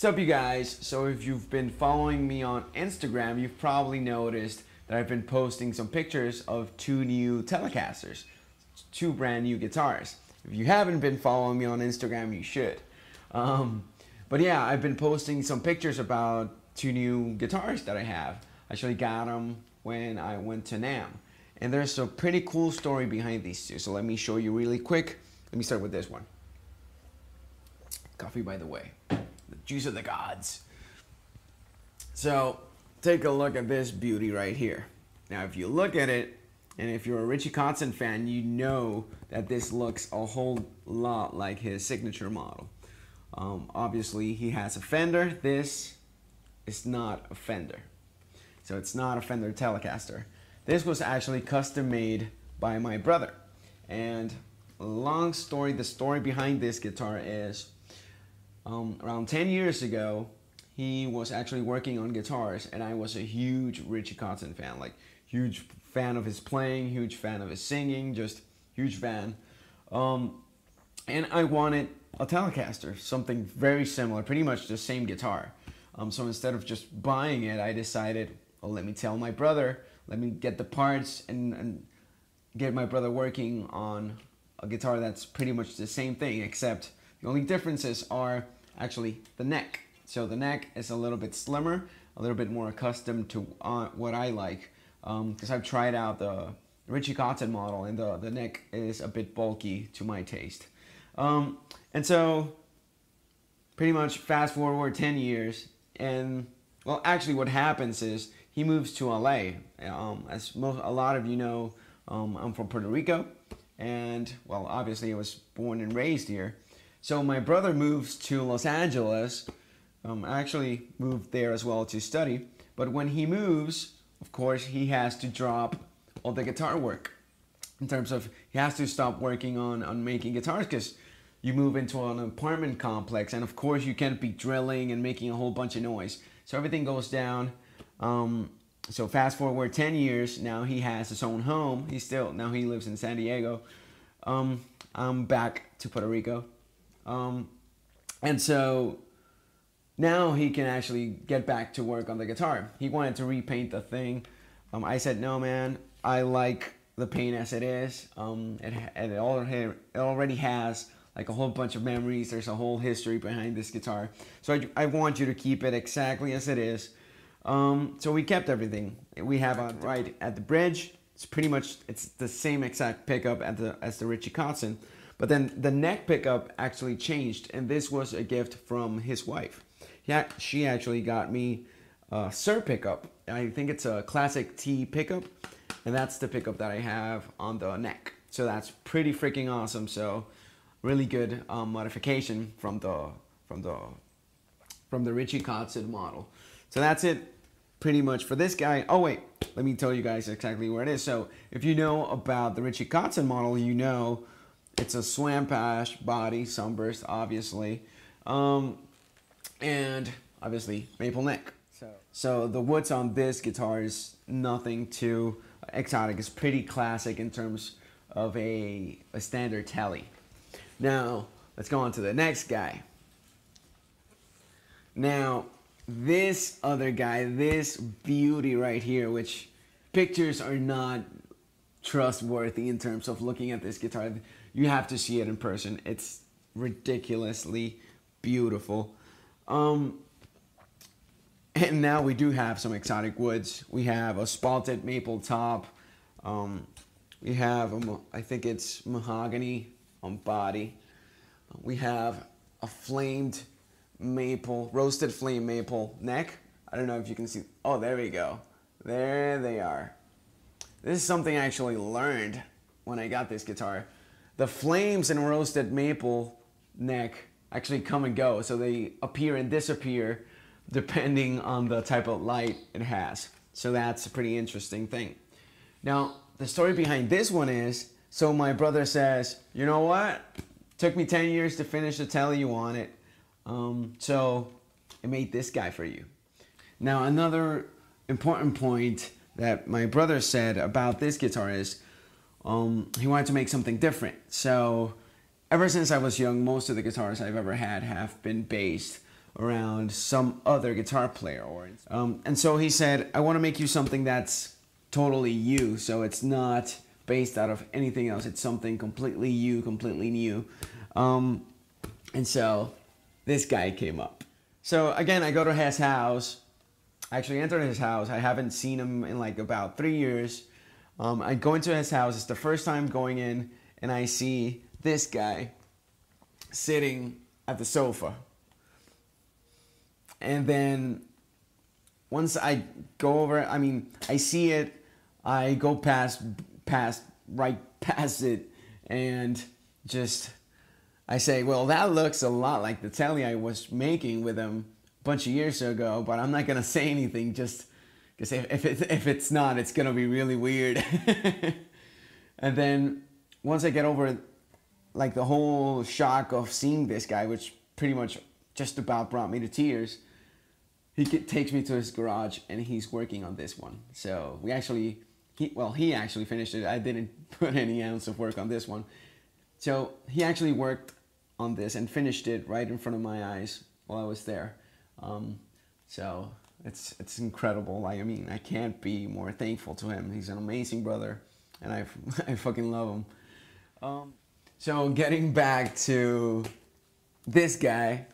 What's up, you guys? So if you've been following me on Instagram, you've probably noticed that I've been posting some pictures of two new Telecasters, two brand new guitars. If you haven't been following me on Instagram, you should. But yeah, I've been posting some pictures about two new guitars that I have. I actually got them when I went to NAMM. And there's a pretty cool story behind these two. So let me show you really quick. Let me start with this one. Coffee, by the way. The juice of the gods. So take a look at this beauty right here. Now if you look at it, and if you're a Richie Kotzen fan, you know that this looks a whole lot like his signature model. Obviously he has a Fender. This is not a Fender. So it's not a Fender Telecaster. This was actually custom made by my brother. And long story, the story behind this guitar is around 10 years ago, he was actually working on guitars, and I was a huge Richie Kotzen fan, like huge fan of his playing, huge fan of his singing, just huge fan. And I wanted a Telecaster, something very similar, pretty much the same guitar. So instead of just buying it, I decided, well, let me tell my brother, let me get the parts and get my brother working on a guitar that's pretty much the same thing, except the only differences are actually the neck. So the neck is a little bit slimmer, a little bit more accustomed to what I like, because I've tried out the Richie Kotzen model, and the neck is a bit bulky to my taste. And so pretty much fast forward 10 years, and well, actually what happens is he moves to LA. As a lot of you know, I'm from Puerto Rico, and well, obviously I was born and raised here. So my brother moves to Los Angeles. I actually moved there as well to study. But when he moves, of course, he has to drop all the guitar work. In terms of, he has to stop working on making guitars, because you move into an apartment complex, and of course you can't be drilling and making a whole bunch of noise. So everything goes down. So fast forward 10 years, now he has his own home. Now he lives in San Diego. I'm back to Puerto Rico. And so now he can actually get back to work on the guitar. He wanted to repaint the thing. I said, no, man, I like the paint as it is. It already has like a whole bunch of memories. There's a whole history behind this guitar. So I want you to keep it exactly as it is. So we kept everything. We have on right at the bridge. It's pretty much, it's the same exact pickup as the Richie Kotzen. But then the neck pickup actually changed, and this was a gift from his wife. Yeah, she actually got me a Sir pickup. I think it's a classic T pickup, and that's the pickup that I have on the neck. So that's pretty freaking awesome. So really good modification from the Richie Kotzen model. So that's it pretty much for this guy. Oh wait, let me tell you guys exactly where it is. So if you know about the Richie Kotzen model, you know it's a swamp ash body, sunburst, obviously, and obviously maple neck. So the woods on this guitar is nothing too exotic. It's pretty classic in terms of a standard tele. Now let's go on to the next guy. Now this other guy, this beauty right here, which pictures are not trustworthy in terms of looking at this guitar. You have to see it in person. It's ridiculously beautiful. And now we do have some exotic woods. We have a spalted maple top. We have, I think it's mahogany on body. We have a flamed maple, roasted flame maple neck. I don't know if you can see. Oh, there we go. There they are. This is something I actually learned when I got this guitar. The flames and roasted maple neck actually come and go, so they appear and disappear depending on the type of light it has. So that's a pretty interesting thing. Now, the story behind this one is, so my brother says, you know what? Took me 10 years to finish the tele you wanted, so I made this guy for you. Now, another important point that my brother said about this guitar is he wanted to make something different. So ever since I was young, most of the guitars I've ever had have been based around some other guitar player. And so he said, I want to make you something that's totally you, so it's not based out of anything else. It's something completely you, completely new. And so this guy came up. So again, I go to his house. I actually entered his house. I haven't seen him in like about 3 years. I go into his house. It's the first time going in, and I see this guy sitting at the sofa. And then once I go over, I mean, I see it, I go right past it, and just, I say, well, that looks a lot like the tele I was making with him a bunch of years ago, but I'm not going to say anything just because if it's not, it's going to be really weird. And then once I get over like the whole shock of seeing this guy, which pretty much just about brought me to tears, he takes me to his garage and he's working on this one. So he actually finished it. I didn't put any ounce of work on this one. So he actually worked on this and finished it right in front of my eyes while I was there. So it's incredible. Like, I mean, I can't be more thankful to him. He's an amazing brother, and I fucking love him. So getting back to this guy,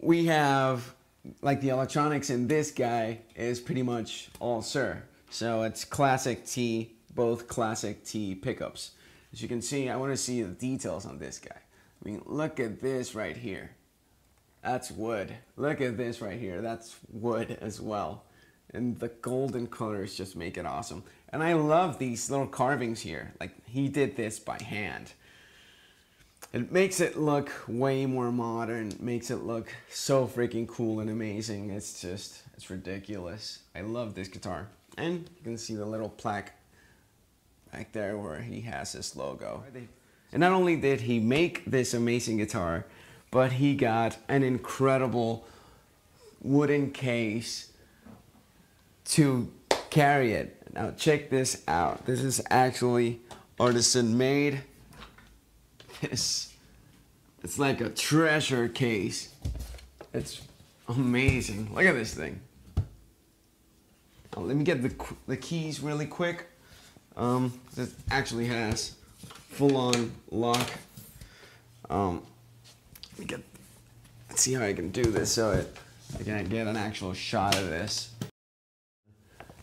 we have, like, the electronics in this guy is pretty much all Sir. So it's classic T, both classic T pickups. As you can see, I want to see the details on this guy. I mean, look at this right here. That's wood. Look at this right here. That's wood as well. And the golden colors just make it awesome. And I love these little carvings here. Like, he did this by hand. It makes it look way more modern, makes it look so freaking cool and amazing. It's ridiculous. I love this guitar. And you can see the little plaque back there where he has his logo. And not only did he make this amazing guitar, but he got an incredible wooden case to carry it. Now check this out. This is actually artisan made. It's like a treasure case. It's amazing. Look at this thing. Let me get the keys really quick. It actually has full-on lock. Let's see how I can do this so I can get an actual shot of this.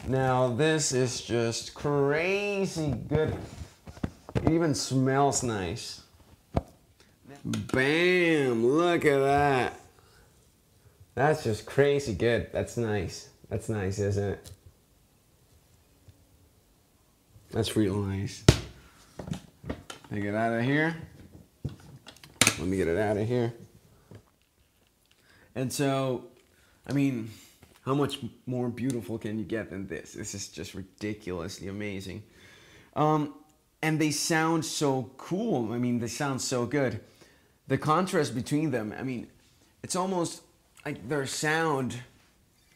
Now this is just crazy good. It even smells nice. Bam! Look at that. That's just crazy good. That's nice. That's nice, isn't it? That's real nice. Take it out of here. Let me get it out of here. And so, I mean, how much more beautiful can you get than this? This is just ridiculously amazing. And they sound so cool. I mean, they sound so good. The contrast between them, I mean, it's almost like their sound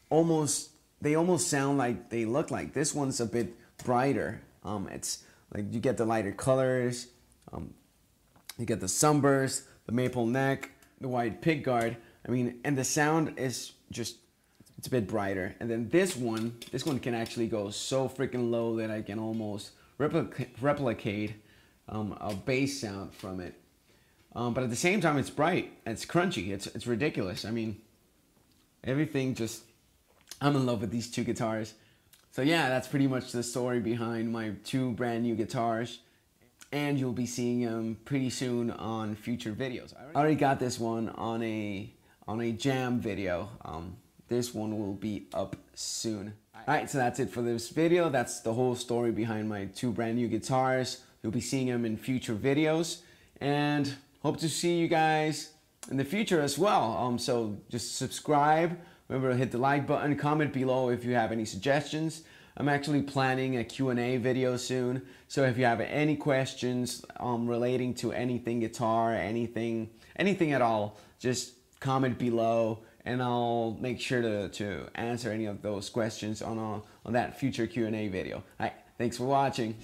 they almost sound like they look like. This one's a bit brighter. It's like you get the lighter colors. You get the sunburst, the maple neck, the white pickguard. I mean, and the sound is just, it's a bit brighter. And then this one can actually go so freaking low that I can almost replicate a bass sound from it. But at the same time, it's bright, it's crunchy, it's ridiculous. I mean, everything just, I'm in love with these two guitars. So yeah, that's pretty much the story behind my two brand new guitars. And you'll be seeing them pretty soon on future videos. I already got this one on a jam video. This one will be up soon. Alright, so that's it for this video. That's the whole story behind my two brand new guitars. You'll be seeing them in future videos. And hope to see you guys in the future as well. So just subscribe. Remember to hit the like button. Comment below if you have any suggestions. I'm actually planning a Q&A video soon. So if you have any questions relating to anything guitar, anything at all, just comment below and I'll make sure to answer any of those questions on that future Q&A video. All right, thanks for watching.